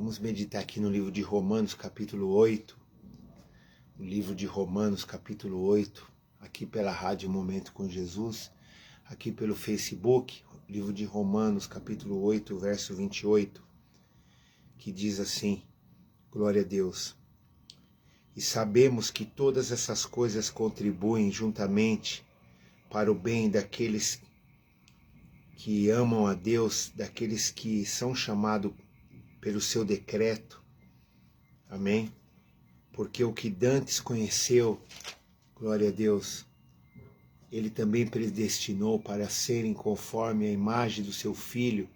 Vamos meditar aqui no livro de Romanos, capítulo 8. O livro de Romanos, capítulo 8, aqui pela Rádio Momento com Jesus, aqui pelo Facebook, livro de Romanos, capítulo 8, verso 28, que diz assim: glória a Deus. E sabemos que todas essas coisas contribuem juntamente para o bem daqueles que amam a Deus, daqueles que são chamados pelo seu decreto. Amém? Porque o que dantes conheceu, glória a Deus, ele também predestinou para serem conforme a imagem do seu Filho,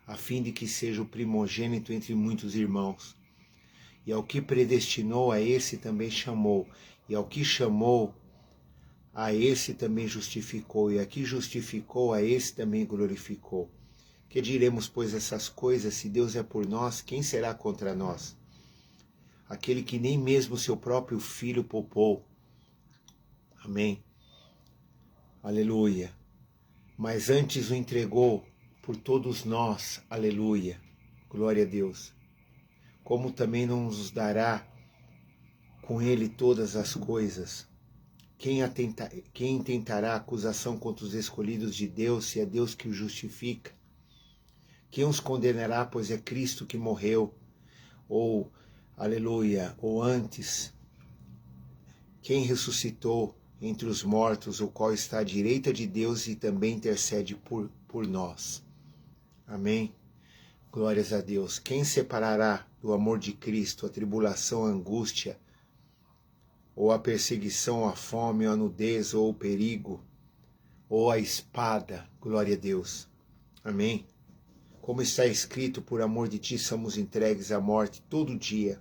a fim de que seja o primogênito entre muitos irmãos. E ao que predestinou, a esse também chamou. E ao que chamou, a esse também justificou. E a que justificou, a esse também glorificou. Que diremos, pois, essas coisas? Se Deus é por nós, quem será contra nós? Aquele que nem mesmo seu próprio Filho poupou. Amém. Aleluia. Mas antes o entregou por todos nós. Aleluia. Glória a Deus. Como também não nos dará com ele todas as coisas? Quem intentará acusação contra os escolhidos de Deus, se é Deus que os justifica? Quem os condenará, pois é Cristo que morreu? Ou, aleluia, ou antes, quem ressuscitou entre os mortos, o qual está à direita de Deus e também intercede por nós. Amém? Glórias a Deus. Quem separará do amor de Cristo a tribulação, a angústia, ou a perseguição, a fome, ou a nudez, ou o perigo, ou a espada? Glória a Deus. Amém? Como está escrito, por amor de ti somos entregues à morte todo dia.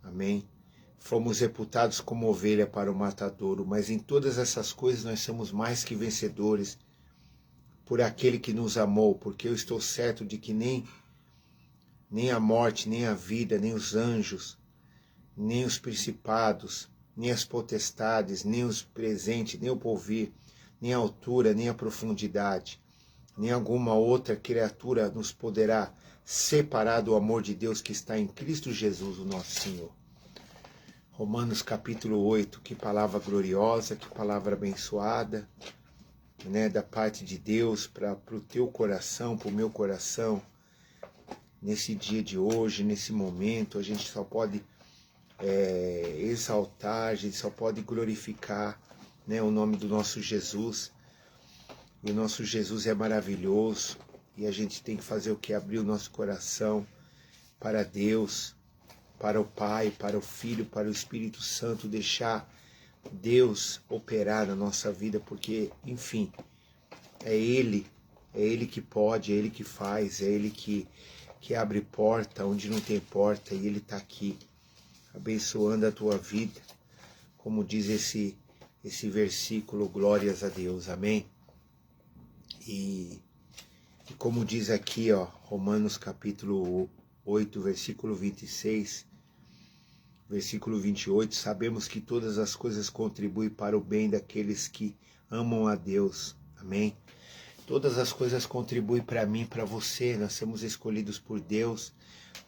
Amém? Fomos reputados como ovelha para o matadouro, mas em todas essas coisas nós somos mais que vencedores por aquele que nos amou, porque eu estou certo de que nem a morte, nem a vida, nem os anjos, nem os principados, nem as potestades, nem os presentes, nem o porvir, nem a altura, nem a profundidade, nem alguma outra criatura nos poderá separar do amor de Deus que está em Cristo Jesus, o nosso Senhor. Romanos capítulo 8, que palavra gloriosa, que palavra abençoada, né, da parte de Deus para o teu coração, para o meu coração. Nesse dia de hoje, nesse momento, a gente só pode exaltar, a gente só pode glorificar, né, o nome do nosso Jesus. E o nosso Jesus é maravilhoso, e a gente tem que fazer o que? Abrir o nosso coração para Deus, para o Pai, para o Filho, para o Espírito Santo, deixar Deus operar na nossa vida, porque, enfim, é Ele que pode, é Ele que faz, é Ele que abre porta onde não tem porta, e Ele está aqui, abençoando a tua vida, como diz esse versículo, glórias a Deus, amém? E como diz aqui, ó, Romanos capítulo 8, versículo 26, versículo 28, sabemos que todas as coisas contribuem para o bem daqueles que amam a Deus, amém? Todas as coisas contribuem para mim, para você, nós somos escolhidos por Deus,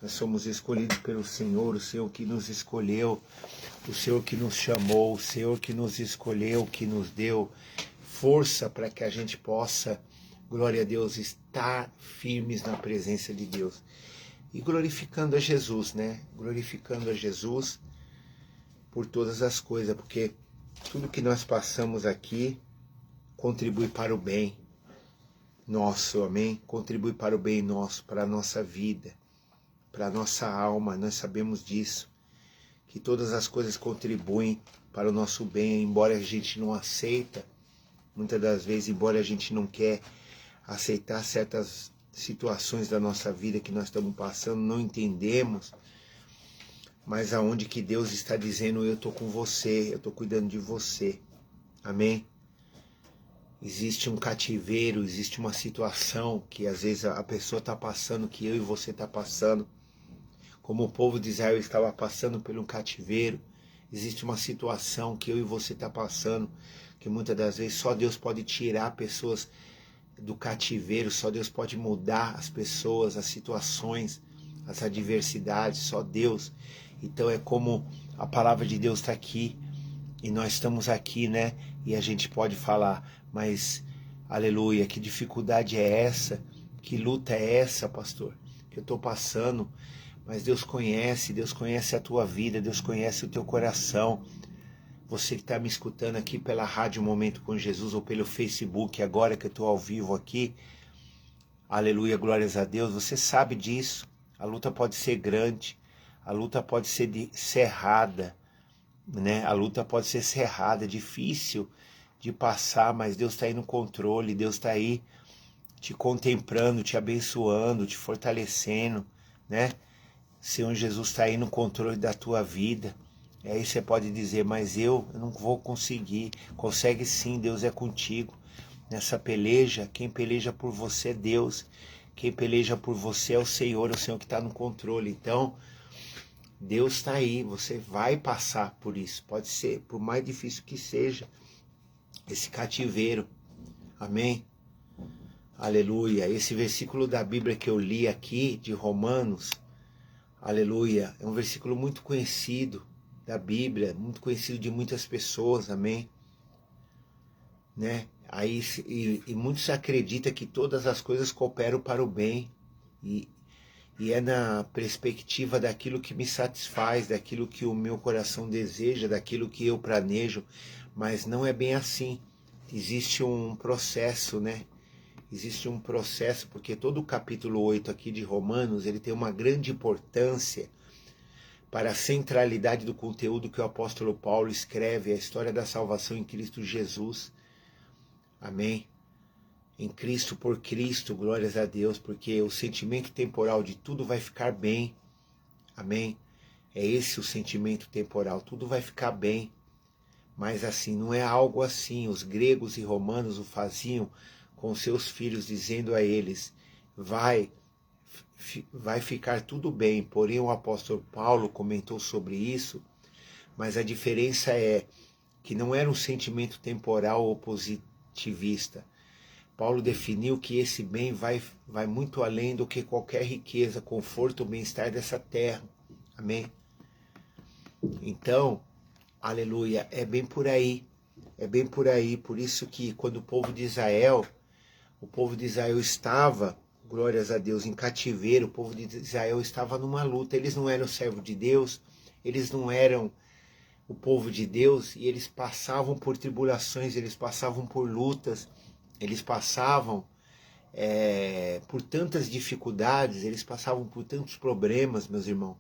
nós somos escolhidos pelo Senhor, o Senhor que nos escolheu, o Senhor que nos chamou, o Senhor que nos escolheu, que nos deu força para que a gente possa, glória a Deus, estar firmes na presença de Deus. E glorificando a Jesus, né? Glorificando a Jesus por todas as coisas, porque tudo que nós passamos aqui contribui para o bem nosso, amém? Contribui para o bem nosso, para a nossa vida, para a nossa alma, nós sabemos disso, que todas as coisas contribuem para o nosso bem, embora a gente não aceita, muitas das vezes, embora a gente não quer aceitar certas situações da nossa vida que nós estamos passando, não entendemos, mas aonde que Deus está dizendo, eu estou com você, eu estou cuidando de você, amém? Existe um cativeiro, existe uma situação que às vezes a pessoa está passando, que eu e você está passando, como o povo de Israel estava passando pelo cativeiro, existe uma situação que eu e você está passando, que muitas das vezes só Deus pode tirar pessoas do cativeiro, só Deus pode mudar as pessoas, as situações, as adversidades, só Deus. Então é como a palavra de Deus está aqui, e nós estamos aqui, né? E a gente pode falar, mas, aleluia, que dificuldade é essa? Que luta é essa, pastor? Que eu estou passando, mas Deus conhece a tua vida, Deus conhece o teu coração. Você que está me escutando aqui pela Rádio Momento com Jesus ou pelo Facebook, agora que eu estou ao vivo aqui, aleluia, glórias a Deus, você sabe disso. A luta pode ser grande, a luta pode ser cerrada, né? A luta pode ser cerrada, difícil de passar, mas Deus está aí no controle, Deus está aí te contemplando, te abençoando, te fortalecendo, né? Senhor Jesus está aí no controle da tua vida. Aí você pode dizer, mas eu não vou conseguir. Consegue sim, Deus é contigo. Nessa peleja, quem peleja por você é Deus. Quem peleja por você é o Senhor que está no controle. Então, Deus está aí, você vai passar por isso. Pode ser, por mais difícil que seja, esse cativeiro. Amém? Aleluia. Esse versículo da Bíblia que eu li aqui, de Romanos, aleluia, é um versículo muito conhecido da Bíblia, muito conhecido de muitas pessoas, amém? Né? Aí, e muitos acreditam que todas as coisas cooperam para o bem, e é na perspectiva daquilo que me satisfaz, daquilo que o meu coração deseja, daquilo que eu planejo, mas não é bem assim. Existe um processo, né? Existe um processo, porque todo o capítulo 8 aqui de Romanos, ele tem uma grande importância para a centralidade do conteúdo que o apóstolo Paulo escreve, a história da salvação em Cristo Jesus. Amém? Em Cristo, por Cristo, glórias a Deus, porque o sentimento temporal de tudo vai ficar bem. Amém? É esse o sentimento temporal, tudo vai ficar bem. Mas assim, não é algo assim. Os gregos e romanos o faziam com seus filhos, dizendo a eles, vai ficar tudo bem. Porém, o apóstolo Paulo comentou sobre isso, mas a diferença é que não era um sentimento temporal ou positivista. Paulo definiu que esse bem vai muito além do que qualquer riqueza, conforto ou bem-estar dessa terra. Amém? Então, aleluia, é bem por aí. É bem por aí. Por isso que quando o povo de Israel estava, glórias a Deus, em cativeiro, o povo de Israel estava numa luta. Eles não eram servo de Deus, eles não eram o povo de Deus, e eles passavam por tribulações, eles passavam por lutas, eles passavam por tantas dificuldades, eles passavam por tantos problemas, meus irmãos,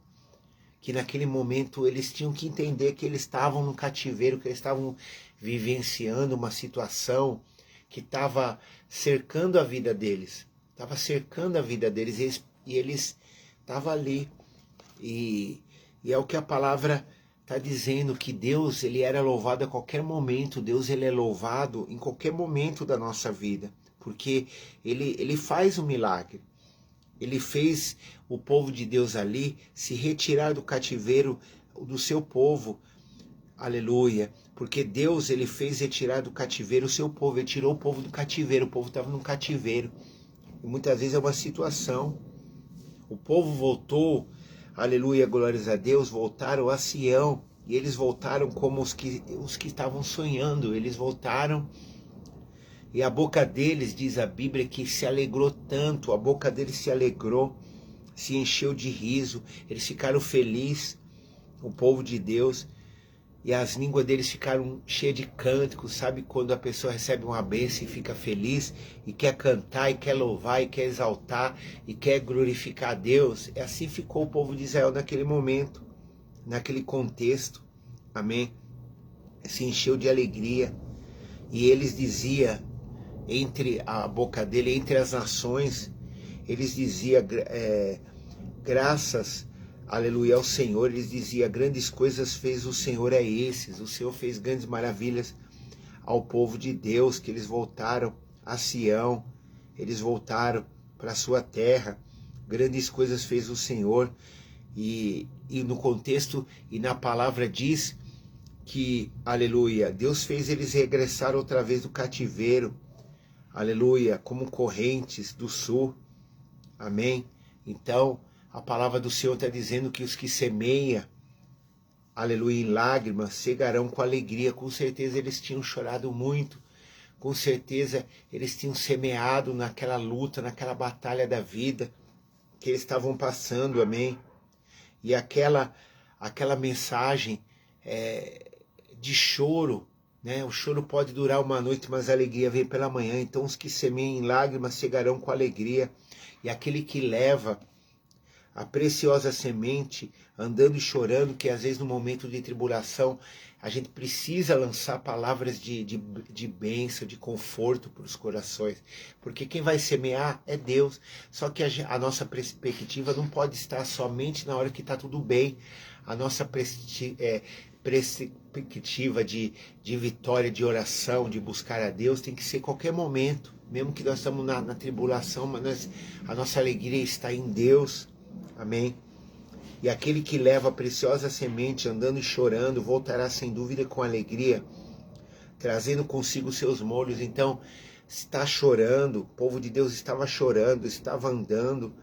que naquele momento eles tinham que entender que eles estavam no cativeiro, que eles estavam vivenciando uma situação que estava cercando a vida deles. Estava cercando a vida deles e eles estavam ali. E é o que a palavra está dizendo, que Deus, ele era louvado a qualquer momento. Deus, ele é louvado em qualquer momento da nossa vida, porque ele faz o milagre. Ele fez o povo de Deus ali se retirar do cativeiro do seu povo. Aleluia. Porque Deus, ele fez retirar do cativeiro o seu povo. Ele tirou o povo do cativeiro. O povo estava num cativeiro. E muitas vezes é uma situação. O povo voltou, aleluia, glórias a Deus, voltaram a Sião. E eles voltaram como os que estavam sonhando. Eles voltaram. E a boca deles, diz a Bíblia, que se alegrou tanto. A boca deles se alegrou, se encheu de riso. Eles ficaram felizes, o povo de Deus. E as línguas deles ficaram cheias de cânticos. Sabe quando a pessoa recebe uma bênção e fica feliz, e quer cantar, e quer louvar, e quer exaltar, e quer glorificar a Deus? E assim ficou o povo de Israel naquele momento, naquele contexto. Amém? Se encheu de alegria. E eles diziam, entre a boca dele, entre as nações, eles diziam, graças, aleluia, ao Senhor. Eles diziam, grandes coisas fez o Senhor a esses. O Senhor fez grandes maravilhas ao povo de Deus, que eles voltaram a Sião, eles voltaram para a sua terra. Grandes coisas fez o Senhor. E no contexto e na palavra diz que, aleluia, Deus fez eles regressar outra vez do cativeiro, aleluia, como correntes do sul. Amém? Então, A palavra do Senhor está dizendo que os que semeiam, aleluia, em lágrimas, cegarão com alegria. Com certeza eles tinham chorado muito. Com certeza eles tinham semeado naquela luta, naquela batalha da vida que eles estavam passando, amém? E aquela mensagem de choro, né? O choro pode durar uma noite, mas a alegria vem pela manhã. Então os que semeiam em lágrimas cegarão com alegria. E aquele que leva a preciosa semente, andando e chorando, que às vezes no momento de tribulação, a gente precisa lançar palavras de bênção, de conforto para os corações. Porque quem vai semear é Deus. Só que a nossa perspectiva não pode estar somente na hora que está tudo bem. A nossa perspectiva de vitória, de oração, de buscar a Deus, tem que ser qualquer momento. Mesmo que nós estamos na tribulação, mas a nossa alegria está em Deus. Amém? E aquele que leva a preciosa semente, andando e chorando, voltará sem dúvida com alegria, trazendo consigo seus molhos. Então, está chorando, o povo de Deus estava chorando, estava andando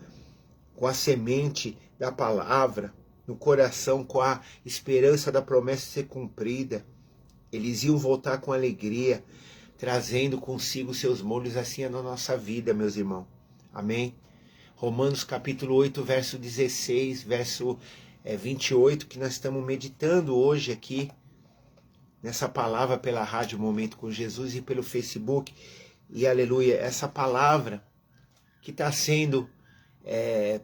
com a semente da palavra no coração, com a esperança da promessa ser cumprida. Eles iam voltar com alegria, trazendo consigo seus molhos. Assim é na nossa vida, meus irmãos. Amém? Romanos capítulo 8, verso 16, verso 28, que nós estamos meditando hoje aqui, nessa palavra pela Rádio Momento com Jesus e pelo Facebook. E aleluia, essa palavra que está sendo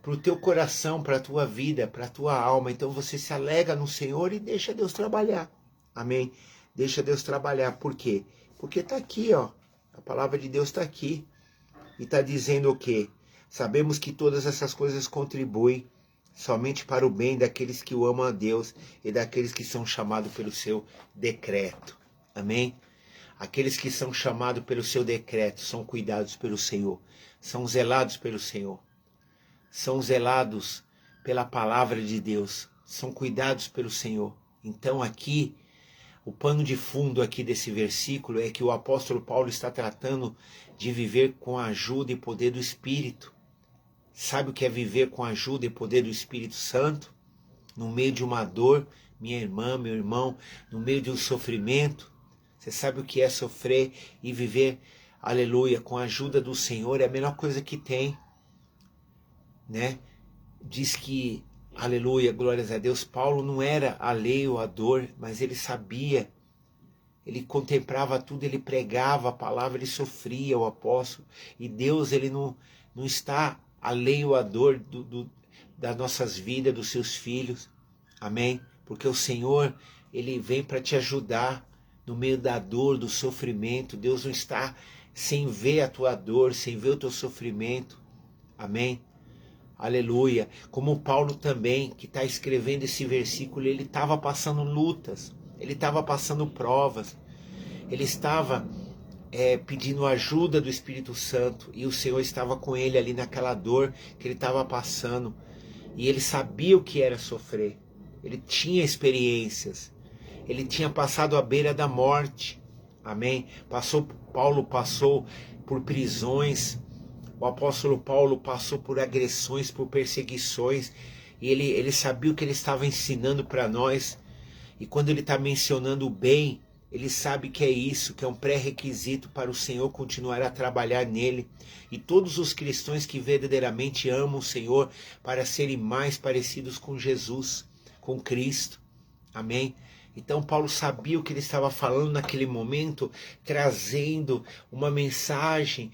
para o teu coração, para a tua vida, para a tua alma. Então você se alega no Senhor e deixa Deus trabalhar. Amém? Deixa Deus trabalhar. Por quê? Porque está aqui, ó. A palavra de Deus está aqui. E está dizendo o quê? Sabemos que todas essas coisas contribuem somente para o bem daqueles que o amam a Deus e daqueles que são chamados pelo seu decreto. Amém? Aqueles que são chamados pelo seu decreto são cuidados pelo Senhor, são zelados pelo Senhor, são zelados pela palavra de Deus, são cuidados pelo Senhor. Então aqui, o pano de fundo aqui desse versículo é que o apóstolo Paulo está tratando de viver com a ajuda e poder do Espírito. Sabe o que é viver com a ajuda e poder do Espírito Santo? No meio de uma dor, minha irmã, meu irmão, no meio de um sofrimento. Você sabe o que é sofrer e viver, aleluia, com a ajuda do Senhor? É a melhor coisa que tem, né? Diz que, aleluia, glórias a Deus, Paulo não era alheio à dor, mas ele sabia, ele contemplava tudo, ele pregava a palavra, ele sofria, o apóstolo. E Deus, ele não está alheio à dor das nossas vidas, dos seus filhos. Amém? Porque o Senhor, ele vem para te ajudar no meio da dor, do sofrimento. Deus não está sem ver a tua dor, sem ver o teu sofrimento. Amém? Aleluia. Como Paulo também, que está escrevendo esse versículo, ele estava passando lutas, ele estava passando provas, ele estava pedindo ajuda do Espírito Santo, e o Senhor estava com ele ali naquela dor que ele estava passando, e ele sabia o que era sofrer, ele tinha experiências, ele tinha passado à beira da morte. Amém? Paulo passou por prisões, o apóstolo Paulo passou por agressões, por perseguições, e ele sabia o que ele estava ensinando para nós. E quando ele está mencionando o bem, ele sabe que é isso, que é um pré-requisito para o Senhor continuar a trabalhar nele. E todos os cristãos que verdadeiramente amam o Senhor para serem mais parecidos com Jesus, com Cristo. Amém? Então Paulo sabia o que ele estava falando naquele momento, trazendo uma mensagem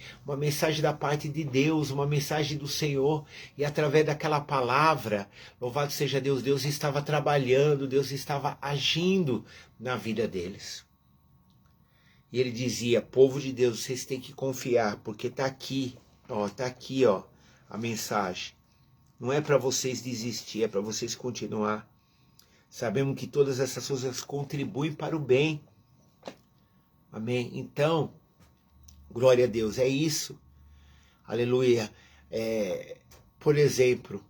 da parte de Deus, uma mensagem do Senhor. E através daquela palavra, louvado seja Deus, Deus estava trabalhando, Deus estava agindo na vida deles. E ele dizia: povo de Deus, vocês têm que confiar, porque está aqui, ó, a mensagem. Não é para vocês desistir, é para vocês continuar. Sabemos que todas essas coisas contribuem para o bem. Amém? Então, glória a Deus, é isso. Aleluia. Por exemplo,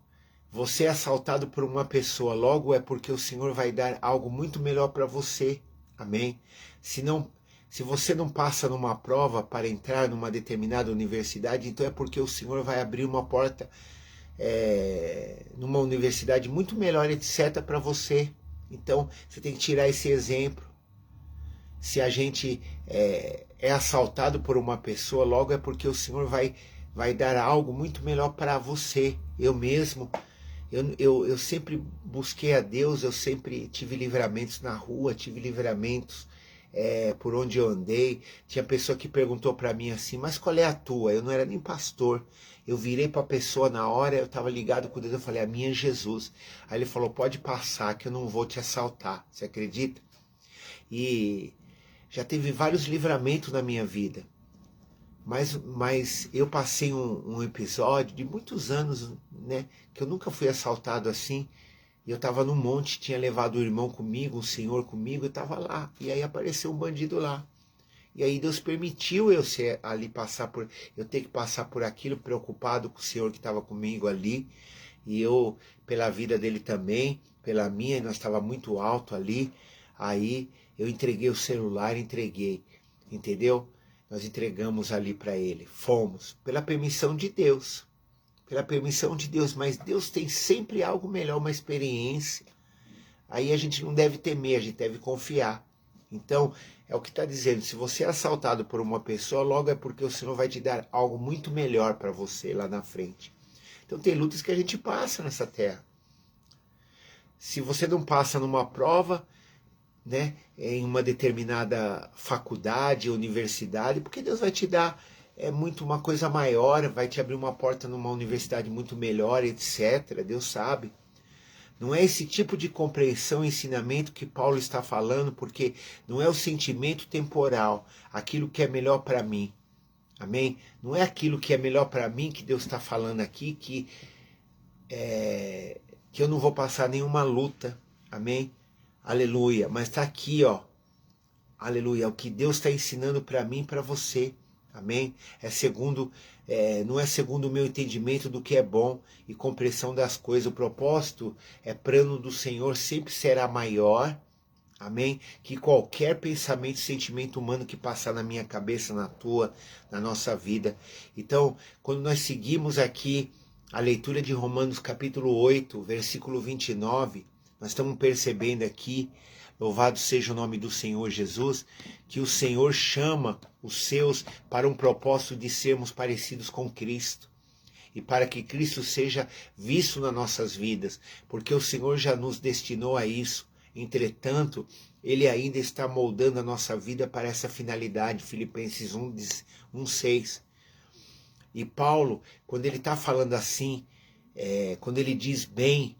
você é assaltado por uma pessoa, logo é porque o Senhor vai dar algo muito melhor para você. Amém? Se você não passa numa prova para entrar numa determinada universidade, então é porque o Senhor vai abrir uma porta numa universidade muito melhor, etc., para você. Então, você tem que tirar esse exemplo. Se a gente é assaltado por uma pessoa, logo é porque o Senhor vai dar algo muito melhor para você. Eu mesmo, eu sempre busquei a Deus, eu sempre tive livramentos na rua, tive livramentos por onde eu andei. Tinha pessoa que perguntou para mim assim, mas qual é a tua? Eu não era nem pastor. Eu virei para a pessoa na hora, eu estava ligado com Deus, eu falei, a minha é Jesus. Aí ele falou, pode passar que eu não vou te assaltar. Você acredita? E já teve vários livramentos na minha vida. Mas eu passei um episódio de muitos anos, né, que eu nunca fui assaltado assim. E eu estava no monte, tinha levado o irmão comigo, o senhor comigo, eu estava lá. E aí apareceu um bandido lá. E aí Deus permitiu eu ser ali eu ter que passar por aquilo, preocupado com o senhor que estava comigo ali. E eu, pela vida dele também, pela minha, nós estava muito alto ali. Aí eu entreguei o celular, entendeu? Nós entregamos ali para ele, fomos, pela permissão de Deus, mas Deus tem sempre algo melhor, uma experiência. Aí a gente não deve temer, a gente deve confiar. Então, é o que está dizendo, se você é assaltado por uma pessoa, logo é porque o Senhor vai te dar algo muito melhor para você lá na frente. Então tem lutas que a gente passa nessa terra. Se você não passa numa prova, né, em uma determinada faculdade, universidade, porque Deus vai te dar muito uma coisa maior, vai te abrir uma porta numa universidade muito melhor, etc. Deus sabe. Não é esse tipo de compreensão e ensinamento que Paulo está falando, porque não é o sentimento temporal, aquilo que é melhor para mim. Amém? Não é aquilo que é melhor para mim que Deus está falando aqui, que eu não vou passar nenhuma luta. Amém? Aleluia. Mas está aqui, ó. Aleluia. É o que Deus está ensinando para mim e para você. Amém? Não é segundo o meu entendimento do que é bom e compreensão das coisas. O propósito plano do Senhor sempre será maior. Amém? Que qualquer pensamento, sentimento humano que passar na minha cabeça, na tua, na nossa vida. Então, quando nós seguimos aqui a leitura de Romanos capítulo 8, versículo 29, nós estamos percebendo aqui, louvado seja o nome do Senhor Jesus, que o Senhor chama os seus para um propósito de sermos parecidos com Cristo. E para que Cristo seja visto nas nossas vidas, porque o Senhor já nos destinou a isso. Entretanto, Ele ainda está moldando a nossa vida para essa finalidade, Filipenses 1:6. E Paulo, quando ele está falando assim, quando ele diz bem,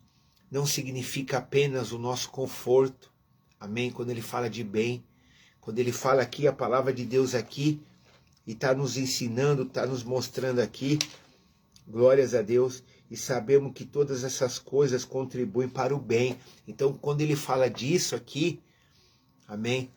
não significa apenas o nosso conforto, amém? Quando ele fala de bem, quando ele fala aqui, a palavra de Deus aqui, e está nos ensinando, está nos mostrando aqui, glórias a Deus, e sabemos que todas essas coisas contribuem para o bem. Então, quando ele fala disso aqui, amém?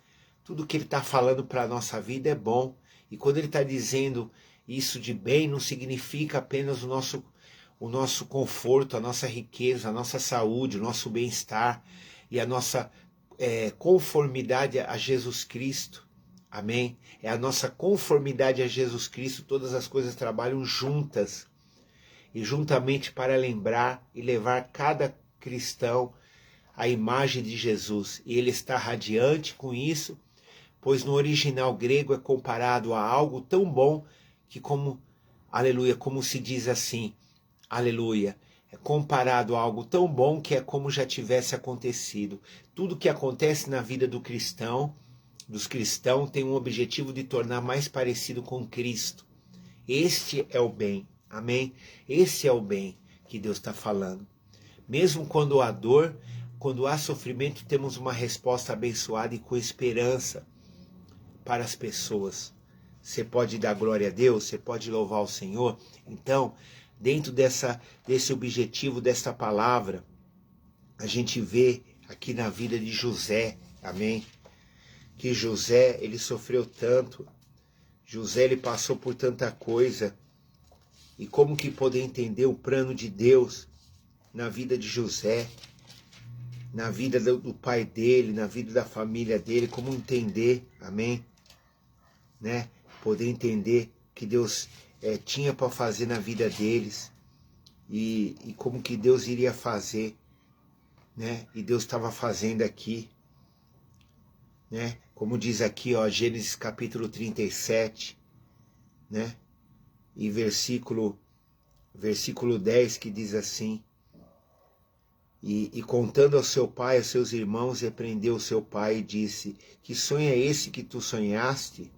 Tudo que ele está falando para a nossa vida é bom. E quando ele está dizendo isso de bem, não significa apenas o nosso conforto, a nossa riqueza, a nossa saúde, o nosso bem-estar e a nossa conformidade a Jesus Cristo. Amém? É a nossa conformidade a Jesus Cristo, todas as coisas trabalham juntas e juntamente para lembrar e levar cada cristão à imagem de Jesus. E ele está radiante com isso, pois no original grego é comparado a algo tão bom que aleluia, como se diz assim, aleluia, é comparado a algo tão bom que é como já tivesse acontecido. Tudo que acontece na vida dos cristãos tem um objetivo de tornar mais parecido com Cristo. Este é o bem, amém? Esse é o bem que Deus está falando. Mesmo quando há dor, quando há sofrimento, temos uma resposta abençoada e com esperança para as pessoas. Você pode dar glória a Deus, você pode louvar o Senhor. Então, dentro desse objetivo, dessa palavra, a gente vê aqui na vida de José, amém? Que José, ele sofreu tanto, José, ele passou por tanta coisa, e como que poder entender o plano de Deus na vida de José, na vida do pai dele, na vida da família dele, como entender, amém? Poder entender que Deus tinha para fazer na vida deles. e como que Deus iria fazer, né? E Deus estava fazendo aqui, né? Como diz aqui, ó, Gênesis capítulo 37, né? E versículo 10, que diz assim: e contando ao seu pai, aos seus irmãos, repreendeu o seu pai e disse: que sonho é esse que tu sonhaste?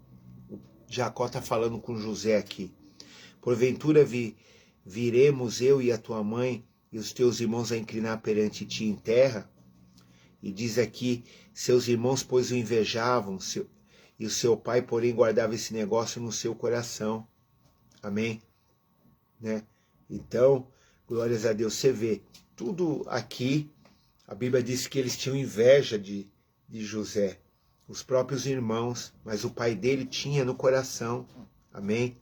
Jacó está falando com José aqui. Porventura viremos eu e a tua mãe e os teus irmãos a inclinar perante ti em terra? E diz aqui: seus irmãos, pois, o invejavam, e o seu pai, porém, guardava esse negócio no seu coração. Amém? Né? Então, glórias a Deus. Você vê, tudo aqui, a Bíblia diz que eles tinham inveja de José, os próprios irmãos, mas o pai dele tinha no coração. Amém?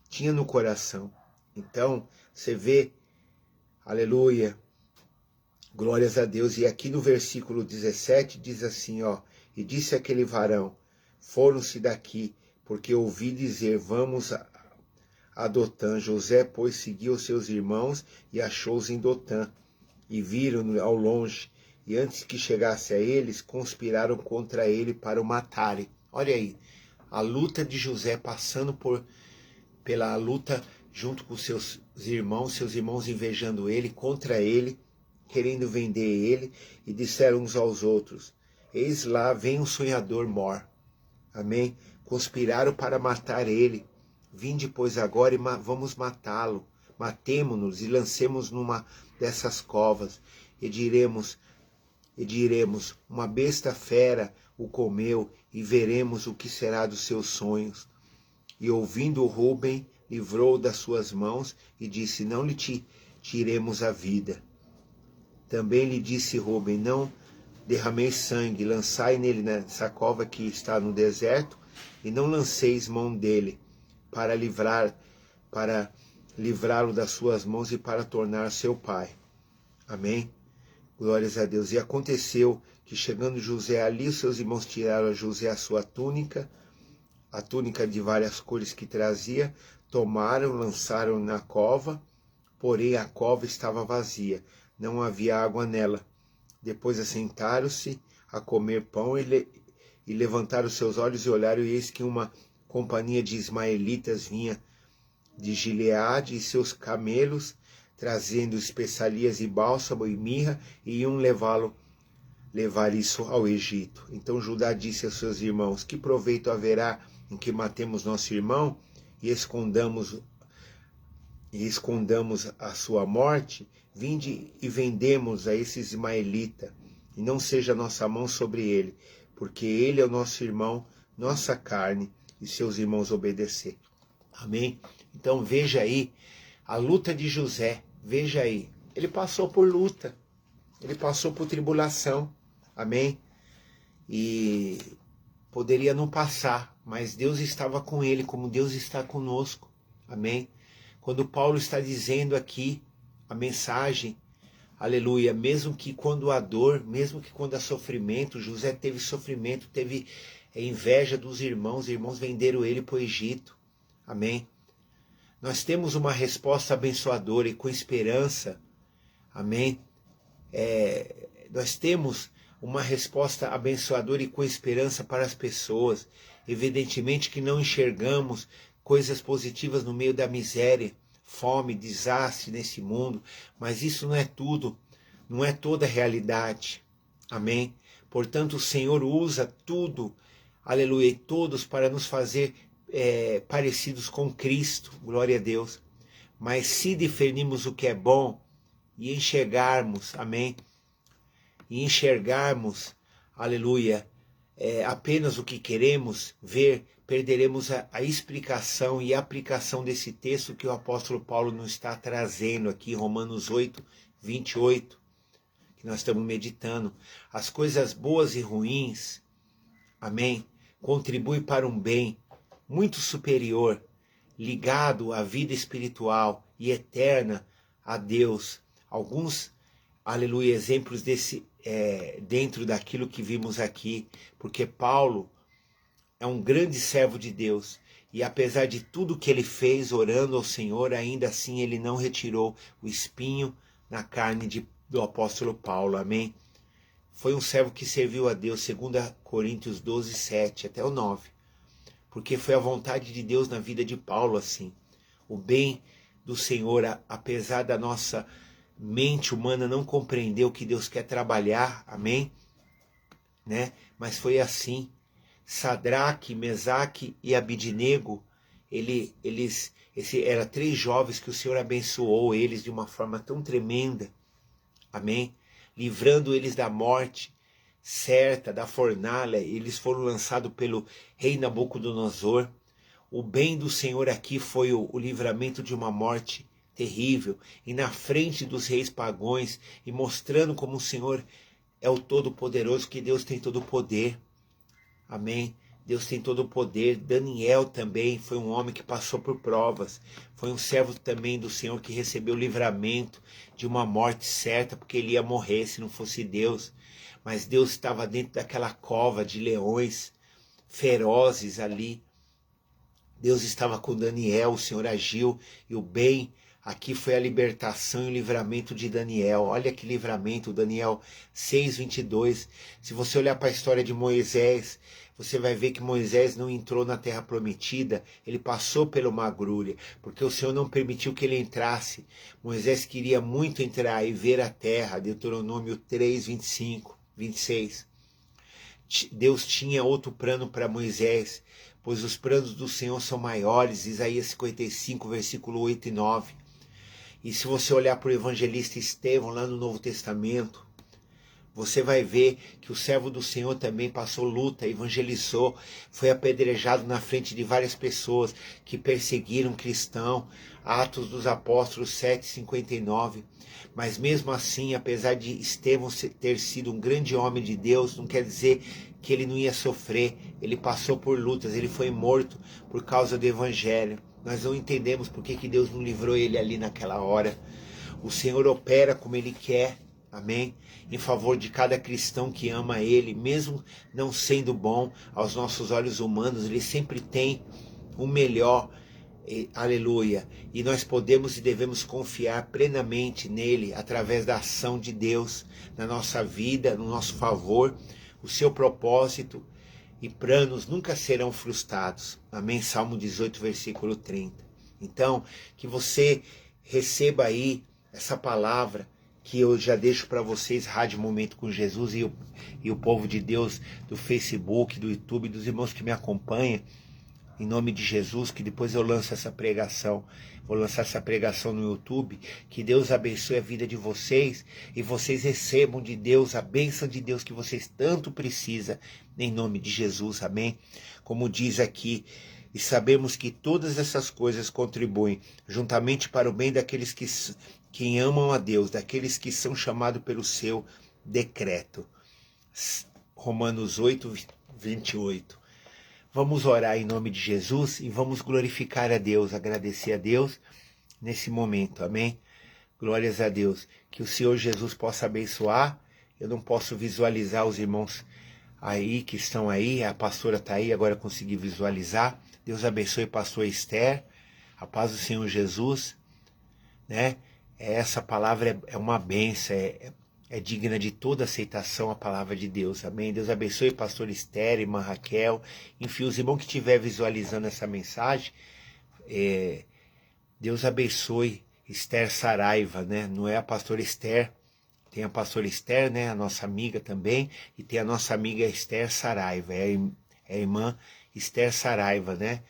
Tinha no coração. Então, você vê, aleluia, glórias a Deus. E aqui no versículo 17 diz assim, ó: e disse aquele varão: foram-se daqui, porque ouvi dizer, vamos a Dotã. José, pois, seguiu os seus irmãos e achou-os em Dotã, e viram-no ao longe, e antes que chegasse a eles, conspiraram contra ele para o matarem. Olha aí, a luta de José, passando pela luta junto com seus irmãos invejando ele, contra ele, querendo vender ele, e disseram uns aos outros: eis lá vem um sonhador mor. Amém? Conspiraram para matar ele. Vinde, pois, agora e vamos matá-lo. Matemo-nos e lancemos numa dessas covas, e diremos, uma besta fera o comeu, e veremos o que será dos seus sonhos. E ouvindo Rúben, livrou das suas mãos, e disse: não lhe tiremos a vida. Também lhe disse Rúben: não derrameis sangue, lançai nele nessa cova que está no deserto, e não lanceis mão dele, para livrá-lo das suas mãos e para tornar seu pai. Amém? Glórias a Deus. E aconteceu que, chegando José ali, os seus irmãos tiraram a José a sua túnica, a túnica de várias cores que trazia, tomaram, lançaram na cova, porém a cova estava vazia, não havia água nela. Depois assentaram-se a comer pão e levantaram seus olhos e olharam, e eis que uma companhia de ismaelitas vinha de Gileade, e seus camelos, trazendo especiarias e bálsamo e mirra, e iam levar isso ao Egito. Então Judá disse aos seus irmãos: que proveito haverá em que matemos nosso irmão e escondamos a sua morte? Vinde e vendemos a esse ismaelita, e não seja nossa mão sobre ele, porque ele é o nosso irmão, nossa carne, e seus irmãos obedecer. Amém? Então veja aí a luta de José, veja aí, ele passou por luta, ele passou por tribulação, amém? E poderia não passar, mas Deus estava com ele, como Deus está conosco, amém? Quando Paulo está dizendo aqui a mensagem, aleluia, mesmo que quando há dor, mesmo que quando há sofrimento, José teve sofrimento, teve inveja dos irmãos venderam ele para o Egito, amém? Nós temos uma resposta abençoadora e com esperança, amém? Nós temos uma resposta abençoadora e com esperança para as pessoas. Evidentemente que não enxergamos coisas positivas no meio da miséria, fome, desastre nesse mundo, mas isso não é tudo, não é toda a realidade, amém? Portanto, o Senhor usa tudo, aleluia, e todos para nos fazer parecidos com Cristo, glória a Deus. Mas se discernirmos o que é bom e enxergarmos, amém? E enxergarmos, aleluia, apenas o que queremos ver, perderemos a explicação e a aplicação desse texto que o apóstolo Paulo nos está trazendo aqui, Romanos 8, 28, que nós estamos meditando. As coisas boas e ruins, amém, contribuem para um bem muito superior, ligado à vida espiritual e eterna a Deus. Alguns, aleluia, exemplos desse dentro daquilo que vimos aqui, porque Paulo é um grande servo de Deus, E apesar de tudo que ele fez orando ao Senhor, ainda assim ele não retirou o espinho na carne do apóstolo Paulo, amém? Foi um servo que serviu a Deus, 2 Coríntios 12, 7 até o 9. Porque foi a vontade de Deus na vida de Paulo assim. O bem do Senhor, apesar da nossa mente humana não compreender o que Deus quer trabalhar, amém? Né? Mas foi assim. Sadraque, Mesaque e Abidnego, eram 3 jovens que o Senhor abençoou eles de uma forma tão tremenda, amém? Livrando eles da morte certa, da fornalha. Eles foram lançados pelo rei Nabucodonosor. O bem do Senhor aqui foi o livramento de uma morte terrível, e na frente dos reis pagãos, e mostrando como o Senhor é o Todo-Poderoso, que Deus tem todo o poder. Amém? Deus tem todo o poder. Daniel também foi um homem que passou por provas. Foi um servo também do Senhor que recebeu livramento de uma morte certa, porque ele ia morrer se não fosse Deus. Mas Deus estava dentro daquela cova de leões ferozes ali. Deus estava com Daniel, o Senhor agiu, e o bem aqui foi a libertação e o livramento de Daniel. Olha que livramento, Daniel 6:22. Se você olhar para a história de Moisés, você vai ver que Moisés não entrou na terra prometida, ele passou pelo Mar Grulha, porque o Senhor não permitiu que ele entrasse. Moisés queria muito entrar e ver a terra, Deuteronômio 3:25, 26. Deus tinha outro plano para Moisés, pois os planos do Senhor são maiores, Isaías 55, versículo 8 e 9. E se você olhar para o evangelista Estevão lá no Novo Testamento, você vai ver que o servo do Senhor também passou luta, evangelizou, foi apedrejado na frente de várias pessoas que perseguiram cristão. Atos dos Apóstolos 7:59. Mas mesmo assim, apesar de Estevão ter sido um grande homem de Deus, não quer dizer que ele não ia sofrer. Ele passou por lutas, ele foi morto por causa do evangelho. Nós não entendemos por que Deus não livrou ele ali naquela hora. O Senhor opera como ele quer. Amém? Em favor de cada cristão que ama ele, mesmo não sendo bom aos nossos olhos humanos, ele sempre tem o melhor. Aleluia. E nós podemos e devemos confiar plenamente nele, através da ação de Deus na nossa vida, no nosso favor. O seu propósito e planos nunca serão frustrados. Amém? Salmo 18, versículo 30. Então, que você receba aí essa palavra que eu já deixo para vocês, Rádio Momento com Jesus, e o povo de Deus do Facebook, do YouTube, dos irmãos que me acompanham, em nome de Jesus, que depois eu lanço essa pregação, vou lançar essa pregação no YouTube, que Deus abençoe a vida de vocês, e vocês recebam de Deus a bênção de Deus que vocês tanto precisam, em nome de Jesus, amém? Como diz aqui, e sabemos que todas essas coisas contribuem juntamente para o bem daqueles que amam a Deus, daqueles que são chamados pelo seu decreto. Romanos 8, 28. Vamos orar em nome de Jesus e vamos glorificar a Deus, agradecer a Deus nesse momento, amém? Glórias a Deus. Que o Senhor Jesus possa abençoar. Eu não posso visualizar os irmãos aí que estão aí, a pastora está aí, agora eu consegui visualizar. Deus abençoe a pastora Esther, a paz do Senhor Jesus, né? Essa palavra é uma bênção, é digna de toda aceitação a palavra de Deus, amém? Deus abençoe pastor Esther, irmã Raquel, enfim, os irmãos que estiver visualizando essa mensagem, Deus abençoe Esther Saraiva, né? Não é a pastora Esther, tem a pastora Esther, né? A nossa amiga também, e tem a nossa amiga Esther Saraiva, é a irmã Esther Saraiva, né?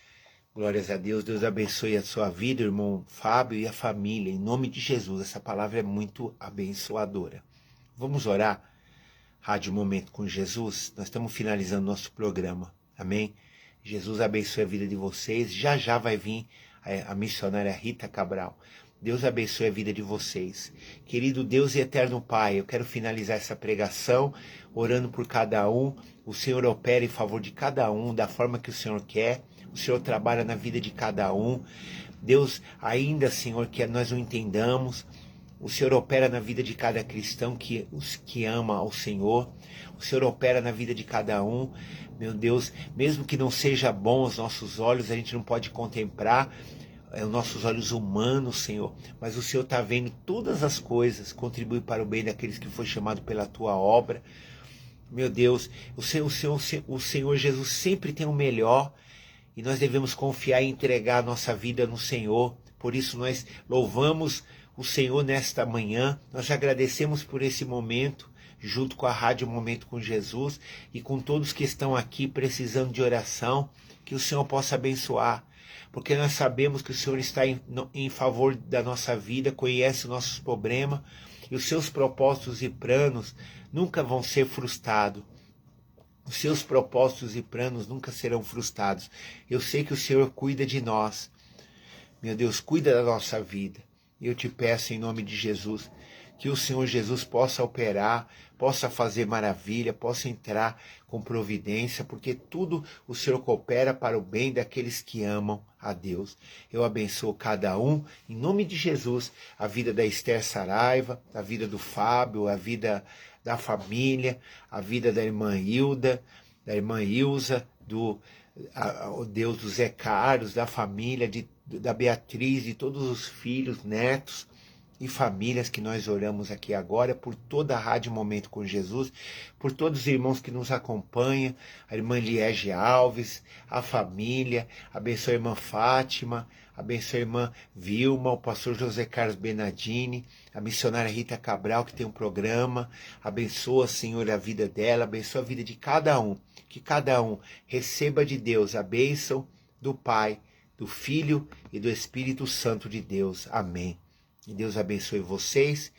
Glórias a Deus, Deus abençoe a sua vida, irmão Fábio, e a família, em nome de Jesus. Essa palavra é muito abençoadora. Vamos orar? Rádio Momento com Jesus, nós estamos finalizando nosso programa, amém? Jesus abençoe a vida de vocês, já vai vir a missionária Rita Cabral. Deus abençoe a vida de vocês. Querido Deus e eterno Pai, eu quero finalizar essa pregação orando por cada um. O Senhor opera em favor de cada um, da forma que o Senhor quer. O Senhor trabalha na vida de cada um. Deus, ainda, Senhor, que nós não entendamos O Senhor opera na vida de cada cristão que ama ao Senhor. O Senhor opera na vida de cada um. Meu Deus, mesmo que não seja bom aos nossos olhos, a gente não pode contemplar os nossos olhos humanos, Senhor. Mas o Senhor está vendo todas as coisas, contribui para o bem daqueles que foi chamado pela Tua obra. Meu Deus, o Senhor Jesus sempre tem o melhor. E nós devemos confiar e entregar a nossa vida no Senhor. Por isso nós louvamos o Senhor nesta manhã. Nós agradecemos por esse momento, junto com a Rádio Momento com Jesus e com todos que estão aqui precisando de oração, que o Senhor possa abençoar. Porque nós sabemos que o Senhor está em favor da nossa vida, conhece os nossos problemas e os seus propósitos e planos nunca vão ser frustrados. Os seus propósitos e planos nunca serão frustrados. Eu sei que o Senhor cuida de nós. Meu Deus, cuida da nossa vida. Eu te peço em nome de Jesus, que o Senhor Jesus possa operar, possa fazer maravilha, possa entrar com providência, porque tudo o Senhor coopera para o bem daqueles que amam a Deus. Eu abençoo cada um, em nome de Jesus, a vida da Esther Saraiva, a vida do Fábio, a vida da família, a vida da irmã Hilda, da irmã Ilza, o Deus do Zé Carlos, da família, da Beatriz, de todos os filhos, netos e famílias que nós oramos aqui agora, por toda a Rádio Momento com Jesus, por todos os irmãos que nos acompanham, a irmã Liege Alves, a família, abençoe a irmã Fátima, abençoe a irmã Vilma, o pastor José Carlos Benadini, a missionária Rita Cabral, que tem um programa. Abençoa, Senhor, a vida dela, abençoa a vida de cada um, que cada um receba de Deus a bênção do Pai, do Filho e do Espírito Santo de Deus. Amém. E Deus abençoe vocês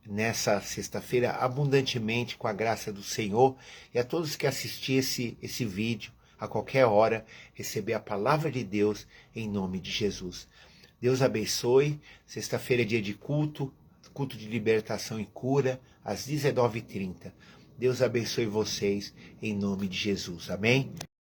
nessa sexta-feira abundantemente com a graça do Senhor, e a todos que assistirem esse vídeo a qualquer hora, receber a palavra de Deus em nome de Jesus. Deus abençoe. Sexta-feira é dia de culto de libertação e cura, às 19h30. Deus abençoe vocês em nome de Jesus. Amém?